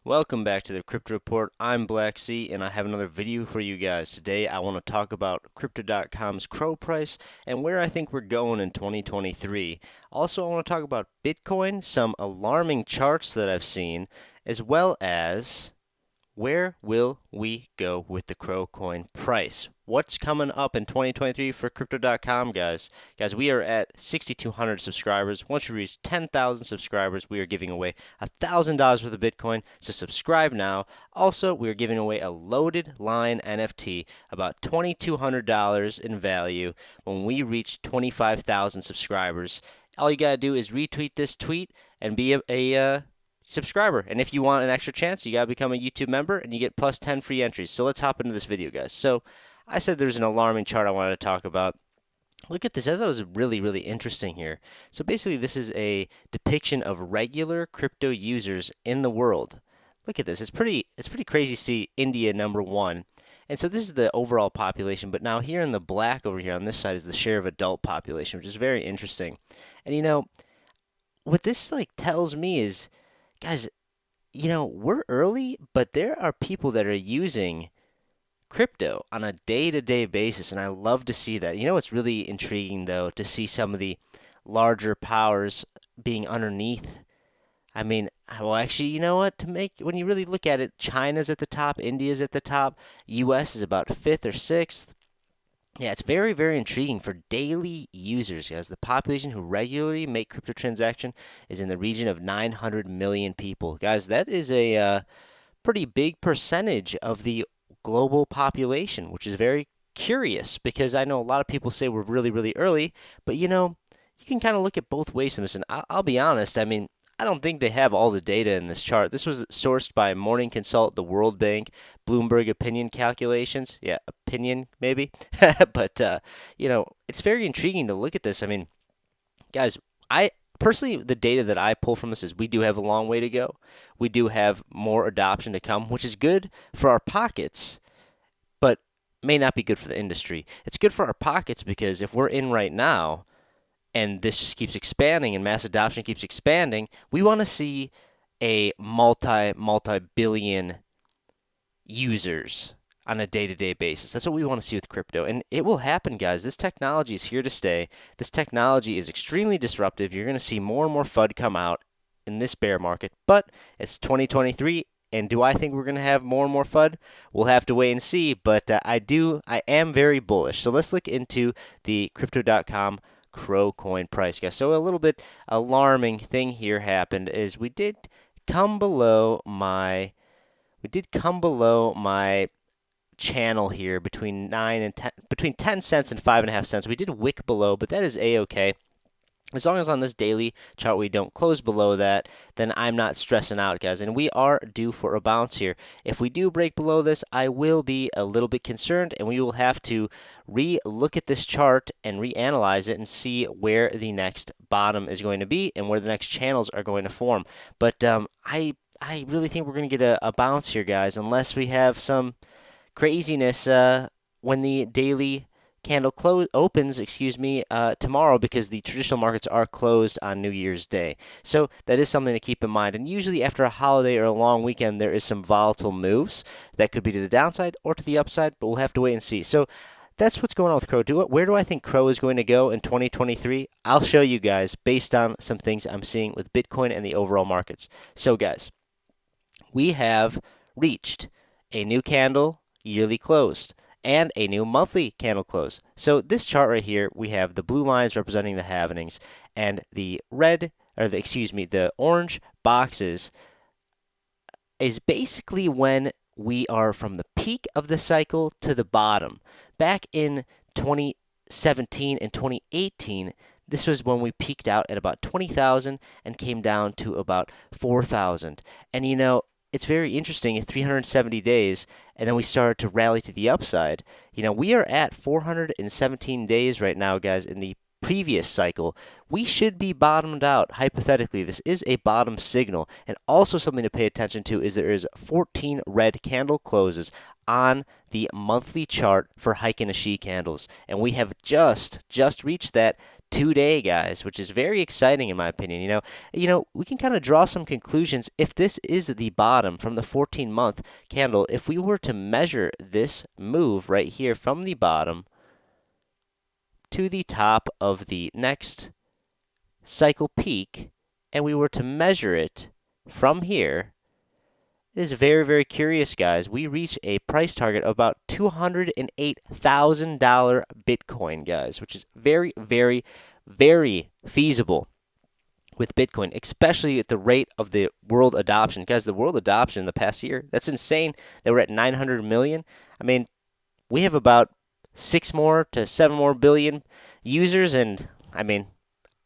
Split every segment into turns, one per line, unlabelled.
Welcome back to the Crypto Report. I'm Blacksea and I have another video for you guys. Today I want to talk about crypto.com's CRO price and where I think we're going in 2023. Also, I want to talk about Bitcoin, some alarming charts that I've seen, as well as where will we go with the CRO coin price? What's coming up in 2023 for crypto.com, guys? Guys, we are at 6,200 subscribers. Once we reach 10,000 subscribers, we are giving away $1,000 worth of Bitcoin. So subscribe now. Also, we are giving away a loaded line NFT, about $2,200 in value when we reach 25,000 subscribers. All you got to do is retweet this tweet and be a subscriber. And if you want an extra chance, you got to become a YouTube member and you get plus 10 free entries. So let's hop into this video, guys. So I said there's an alarming chart I wanted to talk about. Look at this. I thought it was really interesting here. So basically, this is a depiction of regular crypto users in the world. Look at this. It's pretty crazy to see India #1. And so this is the overall population, but now here in the black over here on this side is the share of adult population, which is very interesting. And you know, what this tells me is, guys, we're early, but there are people that are using crypto on a day-to-day basis, and I love to see that. You know what's really intriguing, though, to see some of the larger powers being underneath. I mean, well, actually, you know what? When you really look at it, China's at the top, India's at the top, U.S. is about 5th or 6th. Yeah, it's very intriguing for daily users, guys. The population who regularly make crypto transaction is in the region of 900 million people. Guys, that is a pretty big percentage of the global population, which is very curious because I know a lot of people say we're really early, but you can kind of look at both ways from this. And I'll be honest, I mean, I don't think they have all the data in this chart. This was sourced by Morning Consult, the World Bank, Bloomberg Opinion Calculations. Yeah, opinion maybe. But, it's very intriguing to look at this. I mean, guys, I personally, the data that I pull from this is we do have a long way to go. We do have more adoption to come, which is good for our pockets, but may not be good for the industry. It's good for our pockets because if we're in right now, and this just keeps expanding and mass adoption keeps expanding, we want to see a multi-billion users on a day-to-day basis. That's what we want to see with crypto. And it will happen, guys. This technology is here to stay. This technology is extremely disruptive. You're going to see more and more FUD come out in this bear market. But it's 2023, and do I think we're going to have more and more FUD? We'll have to wait and see. But I am very bullish. So let's look into the crypto.com CRO coin price, guys. So a little bit alarming thing here happened is we did come below my channel here between 10 cents and 5.5 cents. We did wick below, but that is a-okay. As long as on this daily chart we don't close below that, then I'm not stressing out, guys. And we are due for a bounce here. If we do break below this, I will be a little bit concerned, and we will have to re-look at this chart and reanalyze it and see where the next bottom is going to be and where the next channels are going to form. But I really think we're going to get a bounce here, guys, unless we have some craziness when the daily candle opens, tomorrow, because the traditional markets are closed on New Year's Day. So that is something to keep in mind. And usually after a holiday or a long weekend, there is some volatile moves that could be to the downside or to the upside, but we'll have to wait and see. So that's what's going on with CRO. Where do I think CRO is going to go in 2023? I'll show you guys based on some things I'm seeing with Bitcoin and the overall markets. So guys, we have reached a new candle yearly closed and a new monthly candle close. So this chart right here, we have the blue lines representing the halvenings, and the the orange boxes is basically when we are from the peak of the cycle to the bottom. Back in 2017 and 2018, this was when we peaked out at about 20,000 and came down to about 4,000. And it's very interesting in 370 days, and then we started to rally to the upside. We are at 417 days right now, guys, in the previous cycle. We should be bottomed out, hypothetically. This is a bottom signal. And also something to pay attention to is there is 14 red candle closes on the monthly chart for Heikin Ashi candles. And we have just reached that today, guys, which is very exciting in my opinion. We can kind of draw some conclusions. If this is the bottom from the 14-month candle, if we were to measure this move right here from the bottom to the top of the next cycle peak, and we were to measure it from here, it is very, very curious, guys. We reach a price target of about $208,000 Bitcoin, guys, which is very, very, very feasible with Bitcoin, especially at the rate of the world adoption. Guys, the world adoption in the past year, that's insane that we're at 900 million. I mean, we have about 6 more to 7 more billion users, and I mean,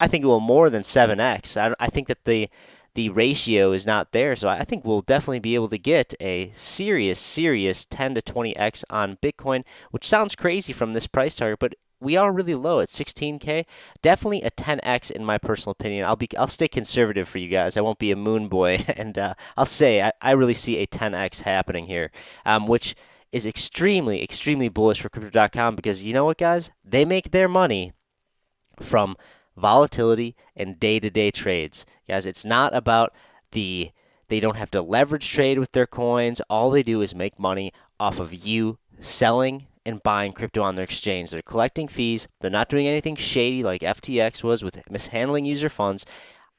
I think it will more than 7x. I think that the ratio is not there, so I think we'll definitely be able to get a serious 10 to 20x on Bitcoin, which sounds crazy from this price target, but we are really low at 16K. Definitely a 10x in my personal opinion. I'll stay conservative for you guys. I won't be a moon boy, and I'll say I really see a 10x happening here, which is extremely, extremely bullish for crypto.com, because you know what, guys? They make their money from volatility and day-to-day trades. Guys, it's not about they don't have to leverage trade with their coins. All they do is make money off of you selling and buying crypto on their exchange. They're collecting fees. They're not doing anything shady like FTX was with mishandling user funds.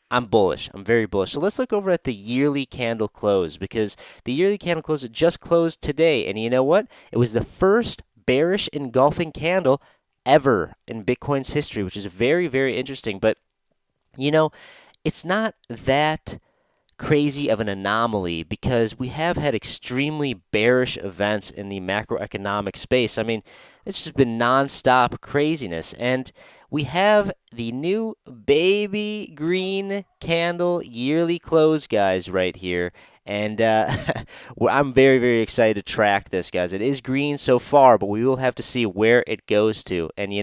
I'm bullish. I'm very bullish. So let's look over at the yearly candle close, because the yearly candle close just closed today. And you know what? It was the first bearish engulfing candle ever in Bitcoin's history, which is very, very interesting. But, it's not that crazy of an anomaly, because we have had extremely bearish events in the macroeconomic space. I mean, it's just been nonstop craziness. And we have the new baby green candle yearly close, guys, right here. And I'm very, very excited to track this, guys. It is green so far, but we will have to see where it goes to. And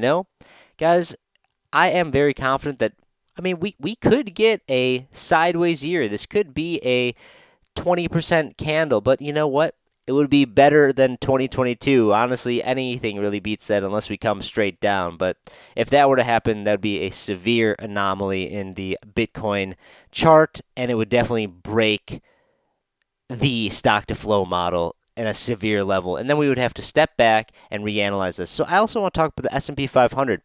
guys, I am very confident that, we could get a sideways year. This could be a 20% candle, but you know what? It would be better than 2022. Honestly, anything really beats that unless we come straight down. But if that were to happen, that would be a severe anomaly in the Bitcoin chart, and it would definitely break the stock to flow model in a severe level. And then we would have to step back and reanalyze this. So I also want to talk about the S&P 500.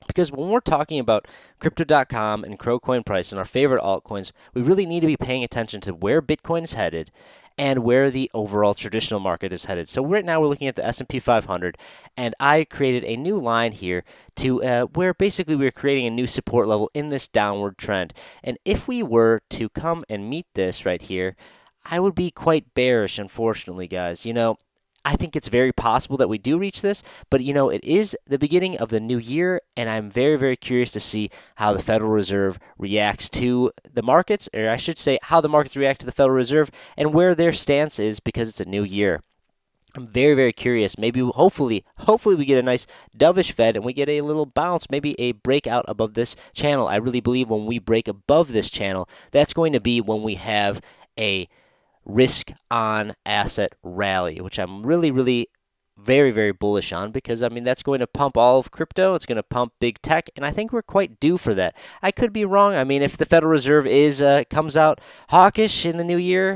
Because when we're talking about crypto.com and CRO Price and our favorite altcoins, we really need to be paying attention to where Bitcoin is headed and where the overall traditional market is headed. So right now we're looking at the S&P 500, and I created a new line here to where basically we're creating a new support level in this downward trend. And if we were to come and meet this right here, I would be quite bearish, unfortunately, guys. I think it's very possible that we do reach this, but it is the beginning of the new year, and I'm very, very curious to see how the Federal Reserve reacts to the markets, or I should say how the markets react to the Federal Reserve and where their stance is, because it's a new year. I'm very, very curious. Maybe, hopefully we get a nice dovish Fed and we get a little bounce, maybe a breakout above this channel. I really believe when we break above this channel, that's going to be when we have a risk on asset rally, which I'm really, really very, very bullish on, because that's going to pump all of crypto. It's going to pump big tech, and I think we're quite due for that. I could be wrong. If the Federal Reserve comes out hawkish in the new year,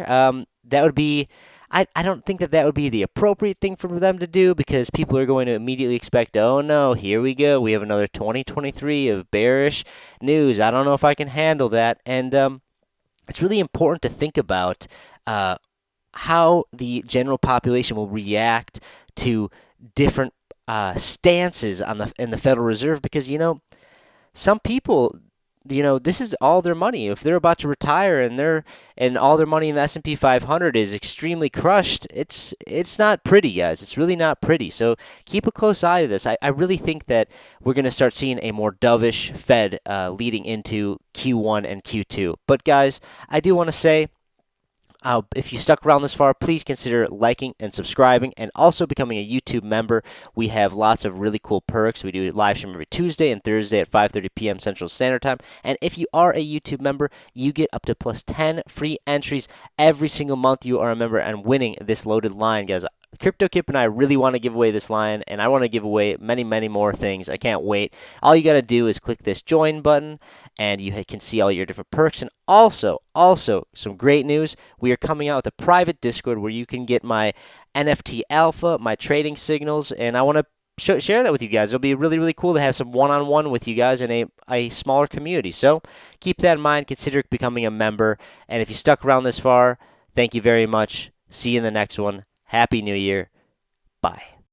that would be, I don't think that would be the appropriate thing for them to do, because people are going to immediately expect, oh no, here we go. We have another 2023 of bearish news. I don't know if I can handle that. And it's really important to think about how the general population will react to different stances in the Federal Reserve, because some people, this is all their money. If they're about to retire and all their money in the S&P 500 is extremely crushed, it's not pretty, guys. It's really not pretty. So keep a close eye to this. I really think that we're going to start seeing a more dovish Fed leading into Q1 and Q2. But guys, I do want to say, if you stuck around this far, please consider liking and subscribing, and also becoming a YouTube member. We have lots of really cool perks. We do live stream every Tuesday and Thursday at 5:30 p.m. Central Standard Time. And if you are a YouTube member, you get up to plus 10 free entries every single month you are a member and winning this loaded line, guys. CryptoKip and I really want to give away this line, and I want to give away many, many more things. I can't wait. All you got to do is click this join button, and you can see all your different perks. And also, some great news. We are coming out with a private Discord where you can get my NFT alpha, my trading signals, and I want to share that with you guys. It'll be really, really cool to have some one-on-one with you guys in a smaller community. So keep that in mind. Consider becoming a member. And if you stuck around this far, thank you very much. See you in the next one. Happy New Year. Bye.